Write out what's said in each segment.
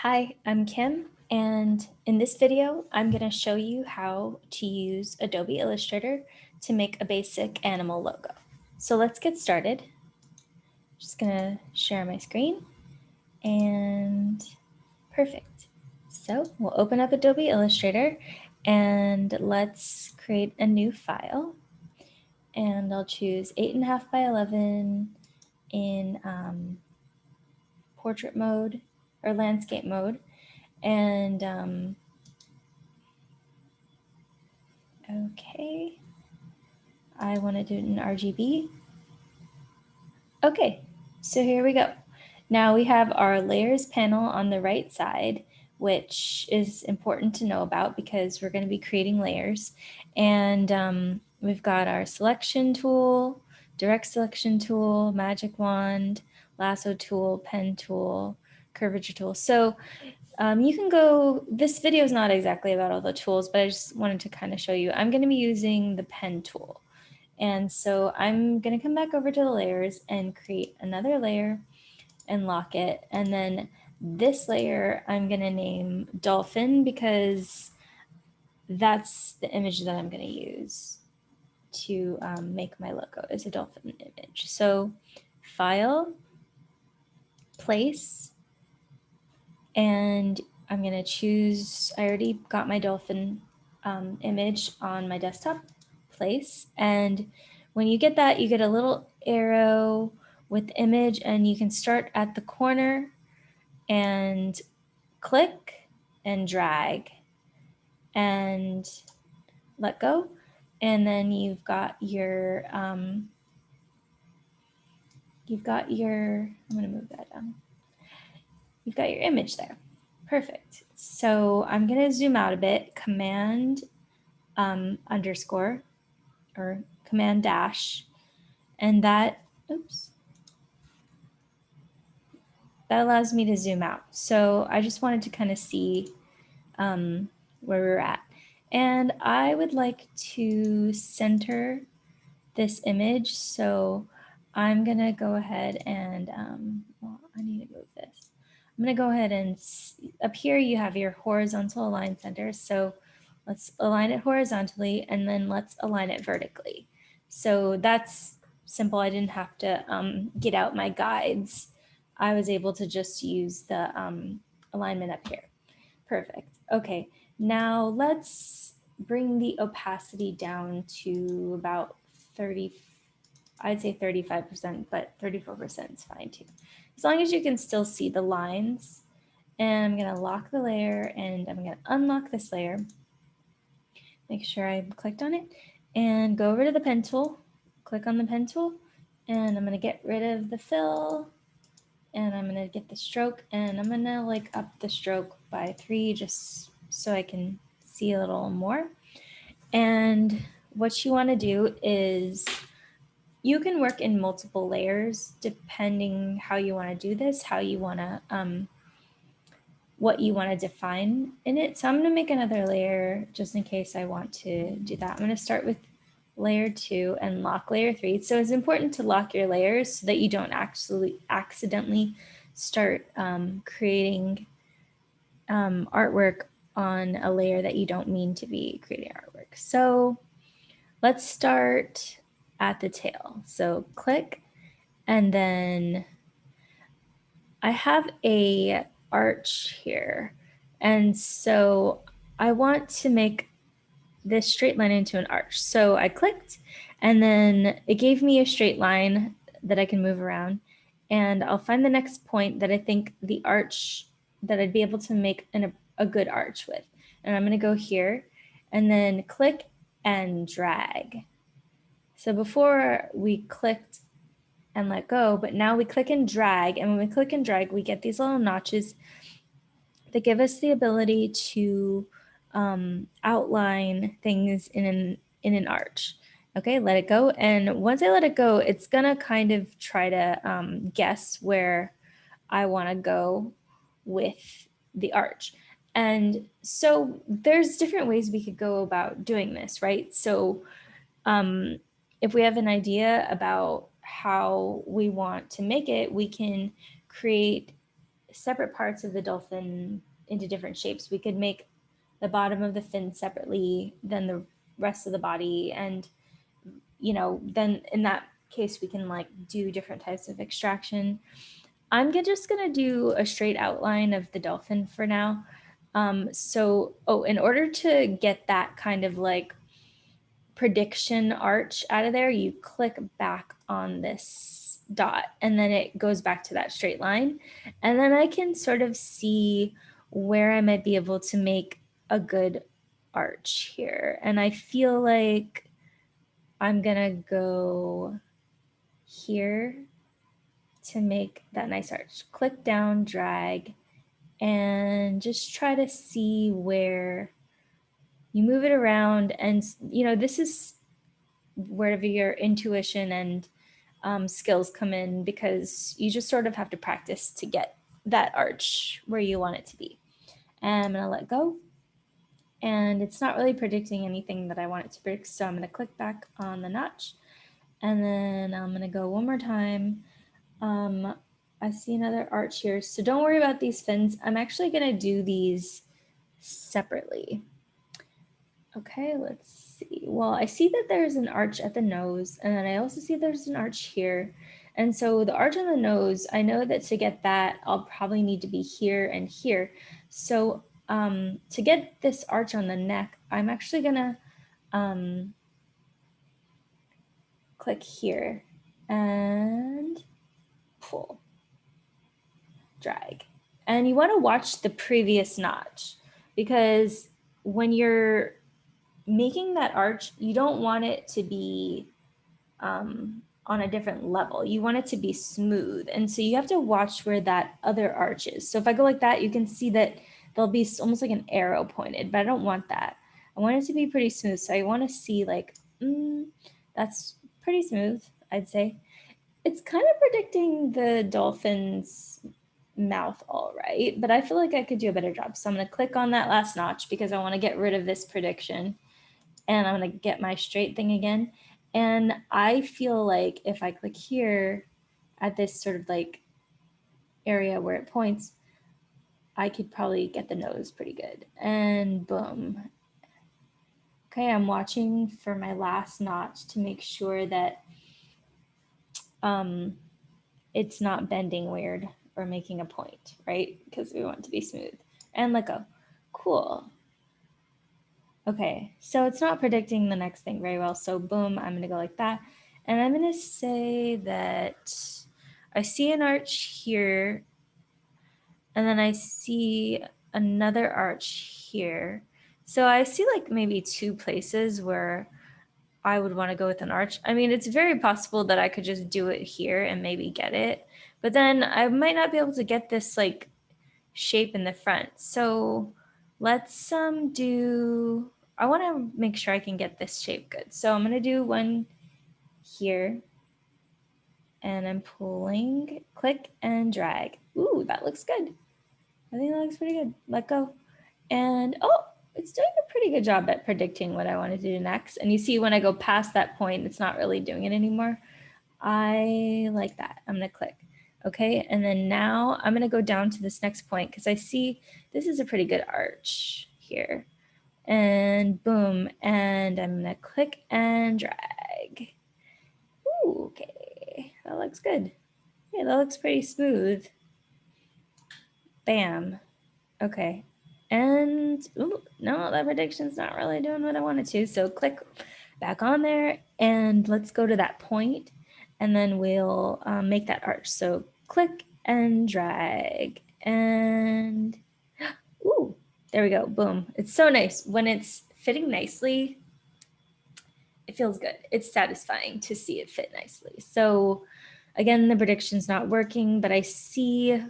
Hi, I'm Kim, and in this video, I'm going to show you how to use Adobe Illustrator to make a basic animal logo. So let's get started. Just going to share my screen, and perfect. So we'll open up Adobe Illustrator, and let's create a new file. And I'll choose 8.5 by 11 in portrait mode or landscape mode. And okay, I want to do it in RGB. Okay, so here we go. Now we have our layers panel on the right side, which is important to know about because we're going to be creating layers. And we've got our selection tool, direct selection tool, magic wand, lasso tool, pen tool, curvature tool. So you can go, this video is not exactly about all the tools, but I just wanted to kind of show you. I'm going to be using the pen tool. And so I'm going to come back over to the layers and create another layer and lock it. And then this layer I'm going to name dolphin because that's the image that I'm going to use to make my logo is a dolphin image. So file, place, and I'm going to choose, I already got my dolphin image on my desktop, place. And when you get that, you get a little arrow with image, and you can start at the corner and click and drag and let go. And then you've got your, I'm going to move that down. You've got your image there. Perfect. So I'm going to zoom out a bit, command underscore or command dash, and that, oops, that allows me to zoom out. So I just wanted to kind of see where we're at. And I would like to center this image. So I'm going to go ahead and, well, I need to move this. I'm going to go ahead and up here you have your horizontal align center. So let's align it horizontally and then let's align it vertically. So that's simple. I didn't have to get out my guides. I was able to just use the alignment up here. Perfect. Okay, now let's bring the opacity down to about 30, I'd say 35%, but 34% is fine too. As long as you can still see the lines. And I'm gonna lock the layer and I'm gonna unlock this layer. Make sure I clicked on it and go over to the pen tool, click on the pen tool, and I'm gonna get rid of the fill and I'm gonna get the stroke and I'm gonna like up the stroke by 3 just so I can see a little more. And what you wanna do is you can work in multiple layers depending how you wanna do this, how you wanna, what you wanna define in it. So I'm gonna make another layer just in case I want to do that. I'm gonna start with layer 2 and lock layer 3. So it's important to lock your layers so that you don't actually accidentally start creating artwork on a layer that you don't mean to be creating artwork. So let's start at the tail. So click, and then I have a arch here. And so I want to make this straight line into an arch. So I clicked and then it gave me a straight line that I can move around, and I'll find the next point that I think the arch that I'd be able to make a good arch with. And I'm going to go here and then click and drag. So before we clicked and let go, but now we click and drag. And when we click and drag, we get these little notches that give us the ability to outline things in an arch. Okay, let it go. And once I let it go, it's gonna kind of try to guess where I wanna go with the arch. And so there's different ways we could go about doing this, right? So if we have an idea about how we want to make it, we can create separate parts of the dolphin into different shapes. We could make the bottom of the fin separately than the rest of the body, and then in that case we can like do different types of extraction. I'm just gonna do a straight outline of the dolphin for now. In order to get that kind of like prediction arch out of there, you click back on this dot and then it goes back to that straight line. And then I can sort of see where I might be able to make a good arch here. And I feel like I'm gonna go here to make that nice arch. Click down, drag, and just try to see where you move it around. And this is wherever your intuition and skills come in, because you just sort of have to practice to get that arch where you want it to be. And I'm gonna let go. And it's not really predicting anything that I want it to predict, so I'm gonna click back on the notch. And then I'm gonna go one more time. I see another arch here, so don't worry about these fins. I'm actually gonna do these separately. Okay, let's see. Well, I see that there's an arch at the nose, and then I also see there's an arch here. And so the arch on the nose, I know that to get that, I'll probably need to be here and here. So to get this arch on the neck, I'm actually gonna click here and pull, drag. And you wanna watch the previous notch, because when you're making that arch, you don't want it to be on a different level. You want it to be smooth. And so you have to watch where that other arch is. So if I go like that, you can see that there'll be almost like an arrow pointed, but I don't want that. I want it to be pretty smooth. So I want to see like, that's pretty smooth, I'd say. It's kind of predicting the dolphin's mouth all right, but I feel like I could do a better job. So I'm going to click on that last notch because I want to get rid of this prediction. And I'm going to get my straight thing again. And I feel like if I click here at this sort of like area where it points, I could probably get the nose pretty good. And boom. Okay, I'm watching for my last notch to make sure that it's not bending weird or making a point, right? Because we want it to be smooth. And let go. Cool. Okay, so it's not predicting the next thing very well. So boom, I'm gonna go like that. And I'm gonna say that I see an arch here, and then I see another arch here. So I see like maybe two places where I would want to go with an arch. I mean, it's very possible that I could just do it here and maybe get it, but then I might not be able to get this like shape in the front. So let's do, I want to make sure I can get this shape good. So I'm going to do one here, and I'm pulling, click and drag. Ooh, that looks good. I think that looks pretty good. Let go. And oh, it's doing a pretty good job at predicting what I want to do next. And you see when I go past that point, it's not really doing it anymore. I like that. I'm going to click. Okay, and then now I'm going to go down to this next point because I see this is a pretty good arch here. And boom, and I'm going to click and drag. Ooh, okay, that looks good. Yeah, that looks pretty smooth. Bam. Okay. And ooh, no, that prediction's not really doing what I wanted to. So click back on there and let's go to that point and then we'll make that arch. So click and drag and ooh, there we go. Boom. It's so nice. When it's fitting nicely, it feels good. It's satisfying to see it fit nicely. So again, the prediction's not working, but I see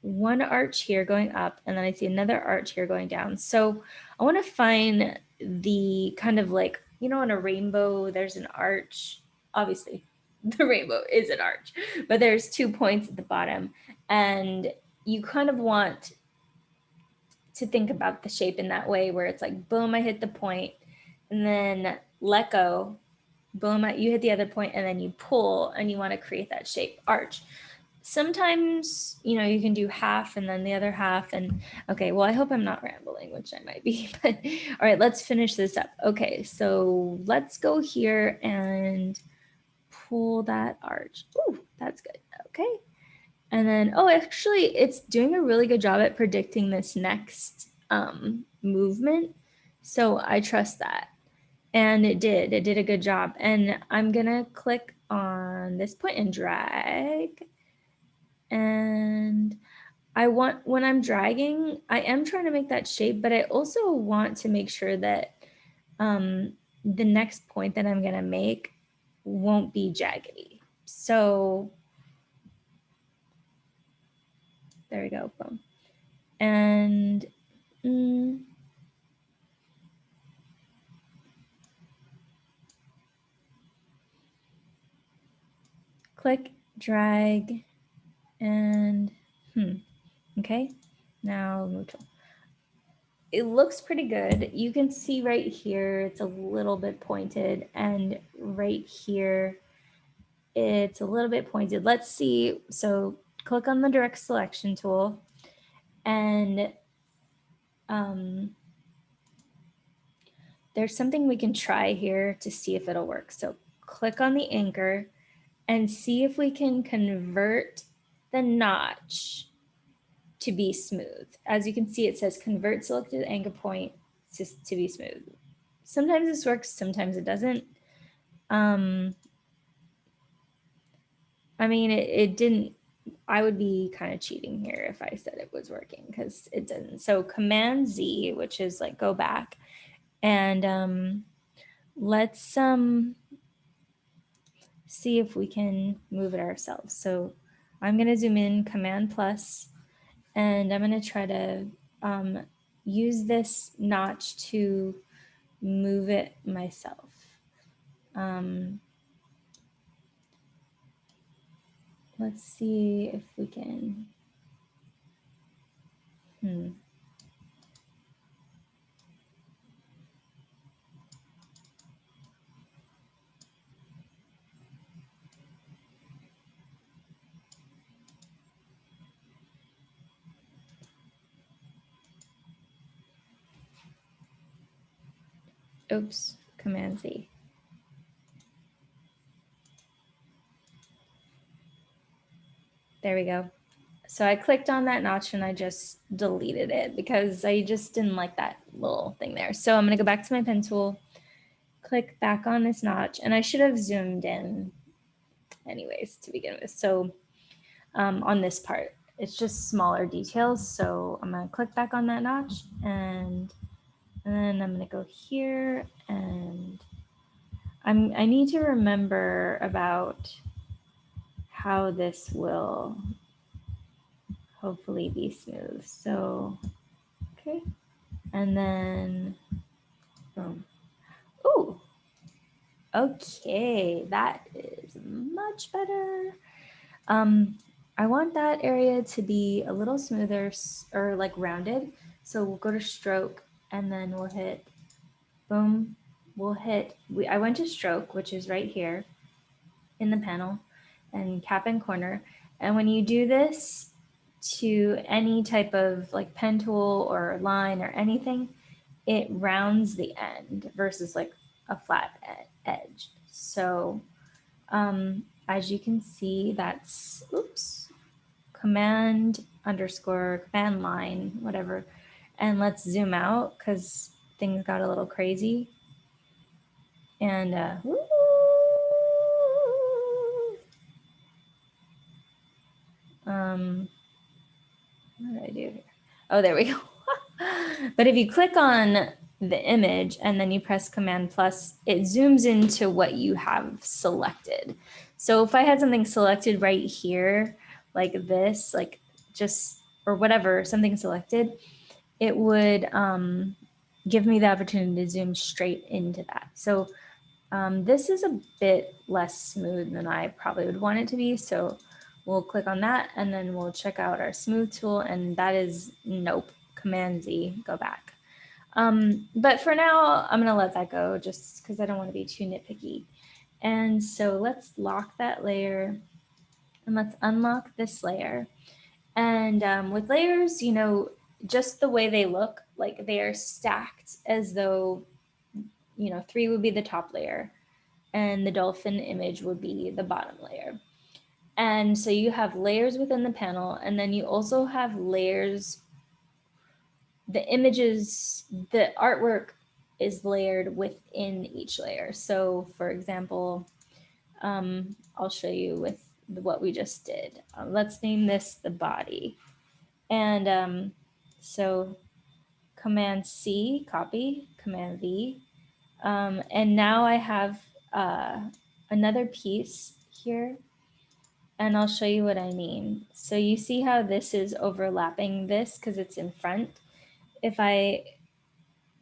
one arch here going up and then I see another arch here going down. So I want to find the kind of like, in a rainbow, there's an arch. Obviously, the rainbow is an arch, but there's 2 points at the bottom. And you kind of want to think about the shape in that way where it's like, boom, I hit the point and then let go. Boom, you hit the other point and then you pull and you want to create that shape arch. sometimes, you know, you can do half and then the other half. And okay, well, I hope I'm not rambling, which I might be, but all right, let's finish this up. Okay, so let's go here and pull that arch. Ooh, that's good. Okay. And then, oh, actually, it's doing a really good job at predicting this next movement. So I trust that. And it did a good job. And I'm gonna click on this point and drag. And I want, when I'm dragging, I am trying to make that shape, but I also want to make sure that the next point that I'm gonna make won't be jaggedy. So there we go, boom. And click, drag, and okay. Now neutral. It looks pretty good. You can see right here, it's a little bit pointed, and right here, it's a little bit pointed. Let's see. So click on the direct selection tool, and there's something we can try here to see if it'll work. So click on the anchor and see if we can convert the notch to be smooth. As you can see, it says convert selected anchor point to be smooth. Sometimes this works, sometimes it doesn't. I mean, it didn't, I would be kind of cheating here if I said it was working because it didn't. So Command Z, which is like go back, and let's see if we can move it ourselves. So I'm going to zoom in, Command plus, and I'm going to try to use this notch to move it myself. Let's see if we can. Oops, Command Z. There we go. So I clicked on that notch and I just deleted it because I just didn't like that little thing there. So I'm going to go back to my pen tool, click back on this notch, and I should have zoomed in anyways to begin with. So on this part, it's just smaller details. So I'm going to click back on that notch, and then I'm going to go here, and I need to remember about how this will hopefully be smooth. So, okay. And then, boom. Ooh, okay, that is much better. I want that area to be a little smoother or like rounded. So we'll go to stroke and then we'll hit, boom, we'll hit, I went to stroke, which is right here in the panel, and cap and corner. And when you do this to any type of like pen tool or line or anything, it rounds the end versus like a flat edge. So as you can see, that's, oops, command underscore command line, whatever. And let's zoom out because things got a little crazy. And what did I do here? Oh, there we go. But if you click on the image and then you press Command plus, it zooms into what you have selected. So if I had something selected right here, like this, like just, or whatever, something selected, it would give me the opportunity to zoom straight into that. So this is a bit less smooth than I probably would want it to be. So we'll click on that and then we'll check out our smooth tool, and that is nope, Command Z, go back. But for now, I'm gonna let that go just because I don't want to be too nitpicky. And so let's lock that layer. And let's unlock this layer. And with layers, you know, just the way they look, like they are stacked as though, you know, 3 would be the top layer and the dolphin image would be the bottom layer. And so you have layers within the panel, and then you also have layers, the images, the artwork is layered within each layer. So for example, I'll show you with what we just did. Let's name this the body. And so Command C, copy, Command V. And now I have another piece here, and I'll show you what I mean. So you see how this is overlapping this because it's in front. If I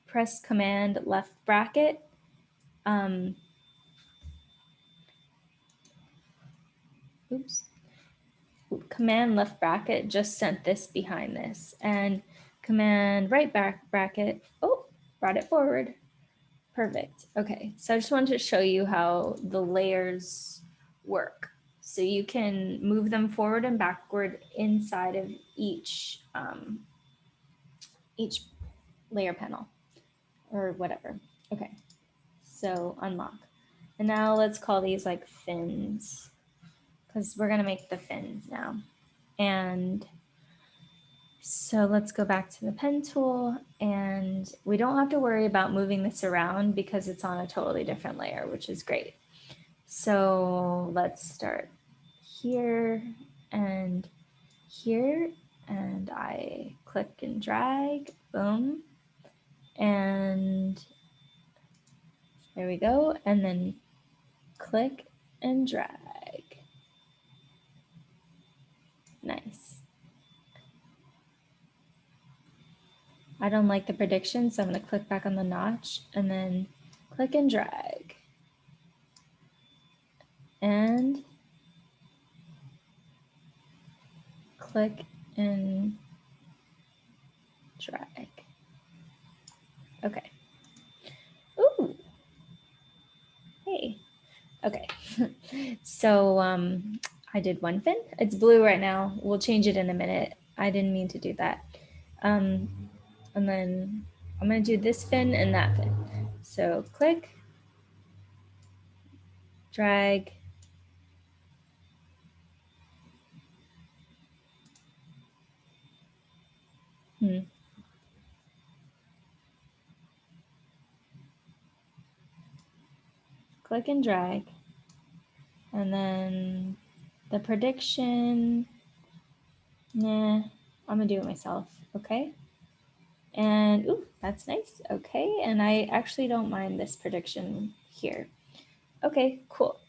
press Command left bracket, oops, Command left bracket just sent this behind this, and Command right back bracket, oh, brought it forward. Perfect. Okay, so I just wanted to show you how the layers work. So you can move them forward and backward inside of each layer panel or whatever. Okay, so unlock. And now let's call these like fins because we're gonna make the fins now. And so let's go back to the pen tool, and we don't have to worry about moving this around because it's on a totally different layer, which is great. So let's start here and here, and I click and drag, boom, and there we go, and then click and drag. Nice. I don't like the prediction, so I'm going to click back on the notch and then click and drag. And click and drag. Okay. Ooh. Hey. Okay. So I did one fin. It's blue right now. We'll change it in a minute. I didn't mean to do that. And then I'm going to do this fin and that fin. So click, drag, click and drag. And then the prediction, nah, I'm going to do it myself. Okay. And ooh, that's nice. Okay. And I actually don't mind this prediction here. Okay, cool.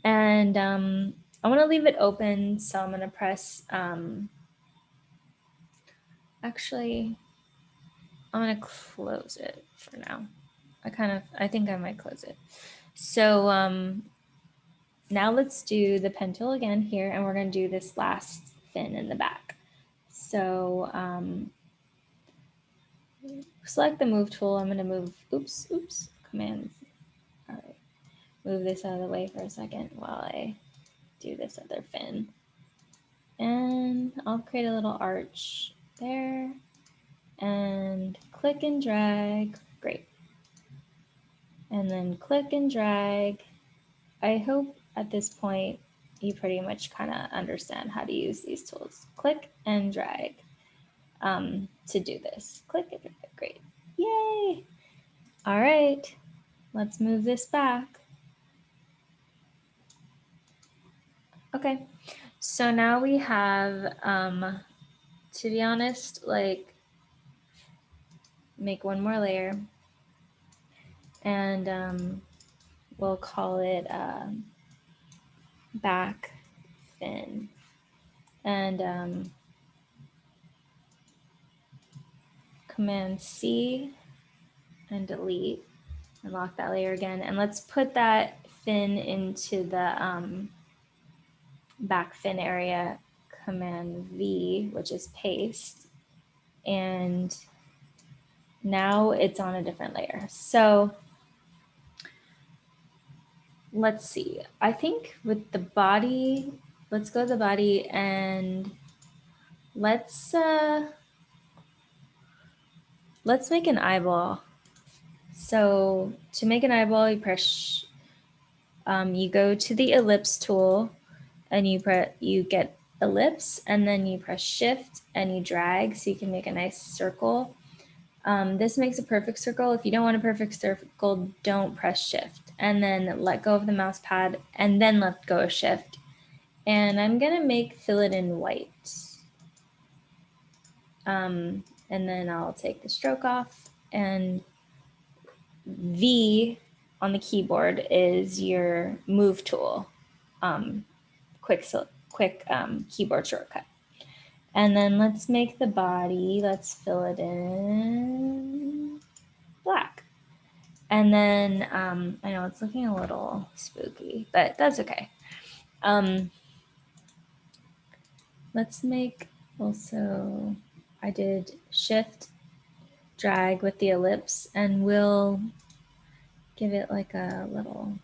And I want to leave it open, so I'm going to press, actually, I'm going to close it for now. I think I might close it. So now let's do the pen tool again here, and we're going to do this last fin in the back. So select the move tool. I'm going to move, oops, commands. All right, move this out of the way for a second while I do this other fin. And I'll create a little arch there and click and drag. Great. And then click and drag. I hope at this point you pretty much kind of understand how to use these tools. Click and drag to do this. Click and drag. Great. Yay. All right. Let's move this back. Okay. So now we have, to be honest, like, make one more layer, and we'll call it back fin, and Command C and delete and lock that layer again. And let's put that fin into the back fin area, Command V, which is paste. And now it's on a different layer. So let's see. I think with the body, let's go to the body and let's make an eyeball. So to make an eyeball, you go to the ellipse tool and you get ellipse, and then you press shift and you drag so you can make a nice circle. This makes a perfect circle. If you don't want a perfect circle, don't press shift, and then let go of the mouse pad and then let go of shift. And I'm gonna fill it in white. And then I'll take the stroke off, and V on the keyboard is your move tool, quick keyboard shortcut. And then let's make the body, let's fill it in black. And then I know it's looking a little spooky, but that's okay. Let's make also, I did shift drag with the ellipse, and we'll give it like a little,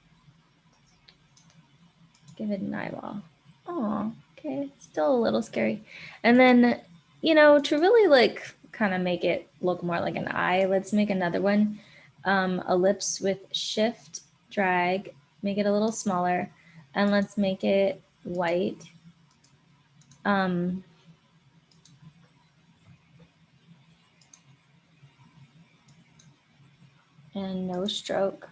give it an eyeball. Oh, okay, still a little scary. And then, you know, to really like kind of make it look more like an eye, let's make another one. Ellipse with shift drag, make it a little smaller, and let's make it white. And no stroke.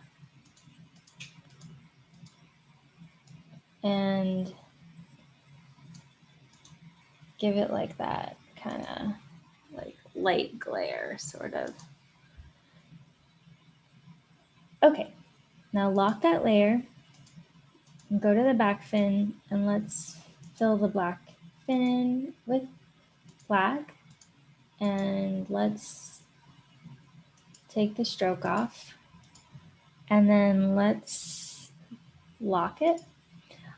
And give it like that kind of like light glare sort of. Okay, now lock that layer and go to the back fin, and let's fill the black fin with black, and let's take the stroke off, and then let's lock it.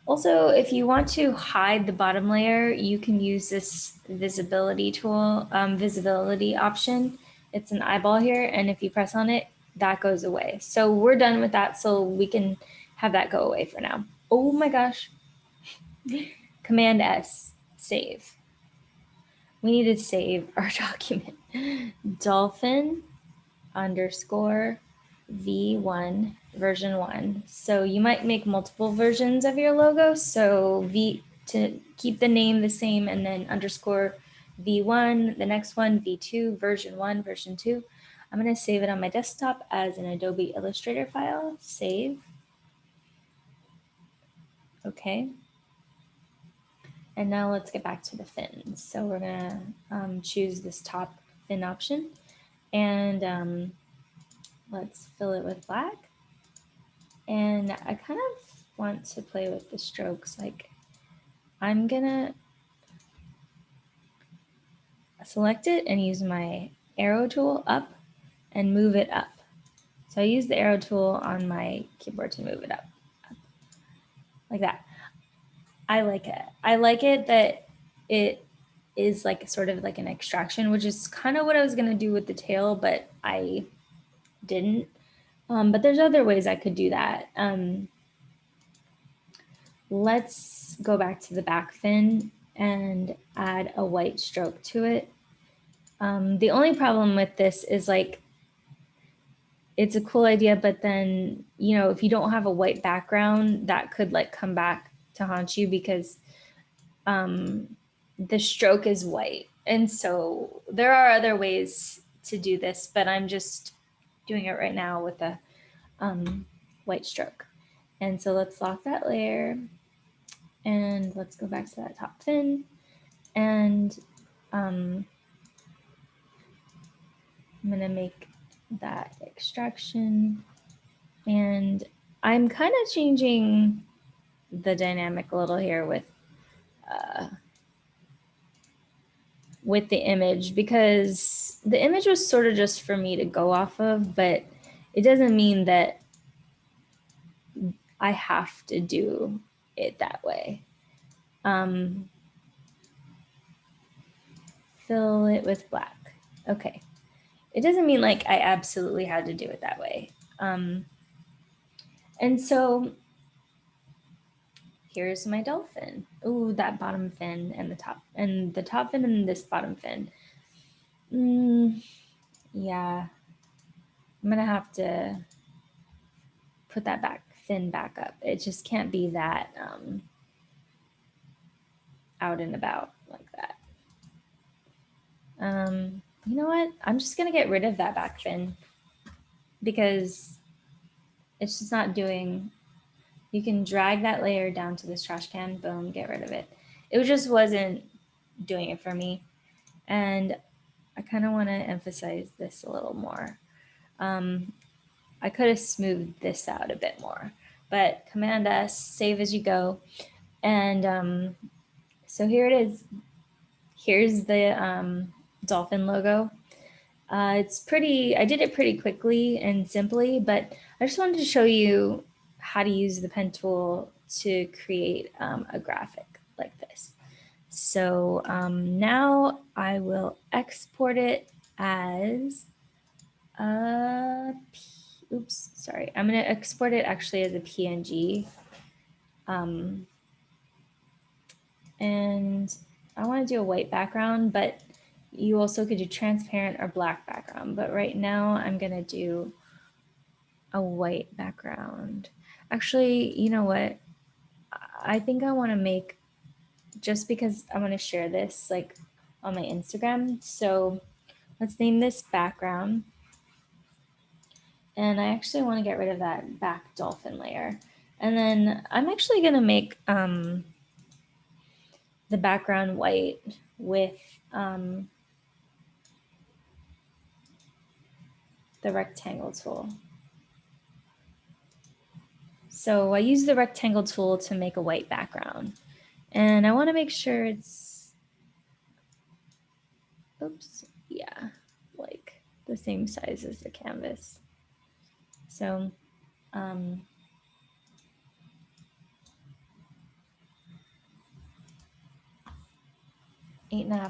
Also, if you want to hide the bottom layer, you can use this visibility tool, visibility option. It's an eyeball here, and if you press on it, that goes away. So we're done with that, so we can have that go away for now. Oh my gosh. Command S, save. We need to save our document. Dolphin underscore V1 version 1. So you might make multiple versions of your logo. So V to keep the name the same, and then underscore V1, the next one, V2, version 1, version 2. I'm going to save it on my desktop as an Adobe Illustrator file. Save. Okay. And now let's get back to the fins. So we're gonna choose this top fin option, and let's fill it with black. And I kind of want to play with the strokes. Like, I'm gonna select it and use my arrow tool up and move it up. So I use the arrow tool on my keyboard to move it up like that. I like it. I like it that it is like sort of like an extraction, which is kind of what I was going to do with the tail, but I didn't. But there's other ways I could do that. Let's go back to the back fin and add a white stroke to it. The only problem with this is like, it's a cool idea, but then, you know, if you don't have a white background, that could like come back to haunt you, because the stroke is white. And so there are other ways to do this, but I'm just doing it right now with a white stroke. And so let's lock that layer, and let's go back to that top fin, and I'm gonna make that extraction, and I'm kind of changing the dynamic a little here with the image, because the image was sort of just for me to go off of, but it doesn't mean that I have to do it that way. Fill it with black. Okay. It doesn't mean like I absolutely had to do it that way. And so here's my dolphin. Ooh, that bottom fin and the top fin and this bottom fin. Yeah, I'm gonna have to put that fin back up. It just can't be that out and about like that. You know what? I'm just gonna get rid of that back fin because it's just not doing. You can drag that layer down to this trash can, boom, get rid of it. It just wasn't doing it for me. And I kind of want to emphasize this a little more. I could have smoothed this out a bit more, but Command S, save as you go. And so here it is. Here's the dolphin logo. It's pretty, I did it pretty quickly and simply, but I just wanted to show you how to use the pen tool to create a graphic like this. So now I will export it as oops, sorry. I'm going to export it actually as a PNG. And I want to do a white background, but you also could do transparent or black background. But right now I'm going to do a white background. Actually, you know what? I think I want to make, just because I want to share this like on my Instagram. So let's name this background. And I actually want to get rid of that back dolphin layer. And then I'm actually going to make the background white with the rectangle tool. So I use the rectangle tool to make a white background. And I want to make sure it's, oops, yeah, like the same size as the canvas. So 8.5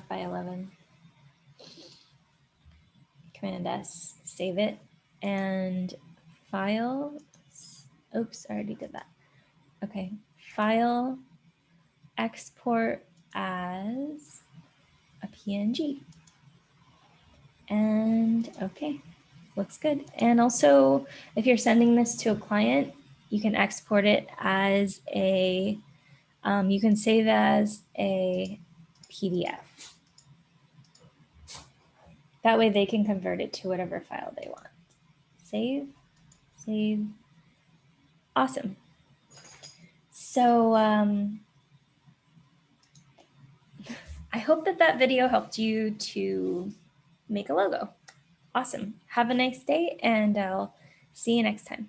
by 11. Command S, save it, and file. Oops, I already did that. Okay, file, export as a PNG. And okay, looks good. And also, if you're sending this to a client, you can export it as a, you can save as a PDF. That way they can convert it to whatever file they want. Save, save. Awesome. So I hope that that video helped you to make a logo. Awesome. Have a nice day, and I'll see you next time.